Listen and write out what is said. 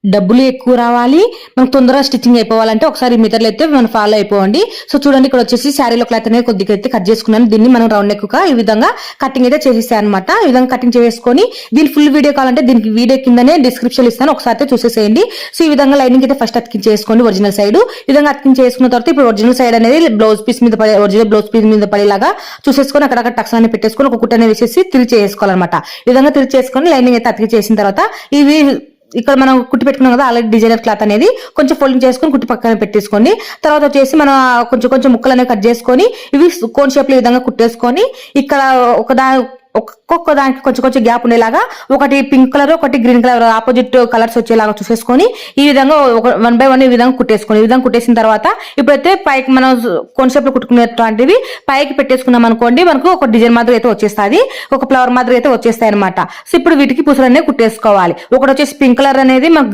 డబ్బులు ఎక్కువ రావాలి, మనకు తొందరగా స్టిచ్చింగ్ అయిపోవాలంటే ఒకసారి ఈ మెథడ్లో అయితే మనం ఫాలో అయిపోండి. సో చూడండి, ఇక్కడ వచ్చేసి శారీలో క్లాత్ అనేది కొద్దిగా అయితే కట్ చేసుకున్నాను. దీన్ని మనం రౌండ్ నెక్ గా ఈ విధంగా కటింగ్ అయితే చేసేసాను అనమాట. ఈ విధంగా కటింగ్ చేసుకొని దీని ఫుల్ వీడియో కావాలంటే దీనికి వీడియో కిందనే డిస్క్రిప్షన్ ఇస్తాను, ఒకసారి అయితే చూసేసేయండి. సో ఈ విధంగా లైనింగ్ అయితే ఫస్ట్ అతికించేసుకోండి ఒరిజినల్ సైడ్. ఈ విధంగా అతికించేసుకున్న తర్వాత ఇప్పుడు ఒరిజినల్ సైడ్ అనేది బ్లౌజ్ పీస్ మీద పడే, ఒరిజినల్ బ్లౌజ్ పీస్ మీద పడేలాగా చూసేసుకొని అక్కడక్కడ టక్స్ అనేది పెట్టేసుకొని ఒక కుట్టనే వేసేసి తిరిగి చేసుకోవాలన్నమాట. ఈ విధంగా తిరిగి చేసుకొని లైనింగ్ అయితే అతికి చేసిన తర్వాత ఇవి ఇక్కడ మనం కుట్టి పెట్టుకున్నాం కదా ఆల్రెడీ డిజైనర్ క్లాత్ అనేది కొంచెం ఫోల్డింగ్ చేసుకొని కుట్టి పక్కన పెట్టేసుకోండి. తర్వాత వచ్చేసి మనం కొంచెం కొంచెం ముక్కలు అనేవి కట్ చేసుకొని ఇవి కోన్ షేప్ లో ఈ విధంగా కుట్టేసుకొని ఇక్కడ ఒక్కొక్క దానికి కొంచెం కొంచెం గ్యాప్ ఉండేలాగా ఒకటి పింక్ కలర్ ఒకటి గ్రీన్ కలర్ ఆపోజిట్ కలర్స్ వచ్చేలాగా చూసేసుకొని ఈ విధంగా 1 by 1 ఈ విధంగా కుట్టేసుకోండి. ఈ విధంగా కుట్టేసిన తర్వాత ఇప్పుడైతే పైకి మనం కోన్ షేప్ లో కుట్టుకునేటువంటివి పైకి పెట్టేసుకున్నాం అనుకోండి, మనకు ఒక డిజైన్ మాదిరి అయితే వచ్చేస్తుంది, ఒక ఫ్లవర్ మాదిరి అయితే వచ్చేస్తాయి అనమాట. సో ఇప్పుడు వీటికి పూసలు అనేవి కుట్టేసుకోవాలి. ఒకటి వచ్చేసి పింక్ కలర్ అనేది మనకు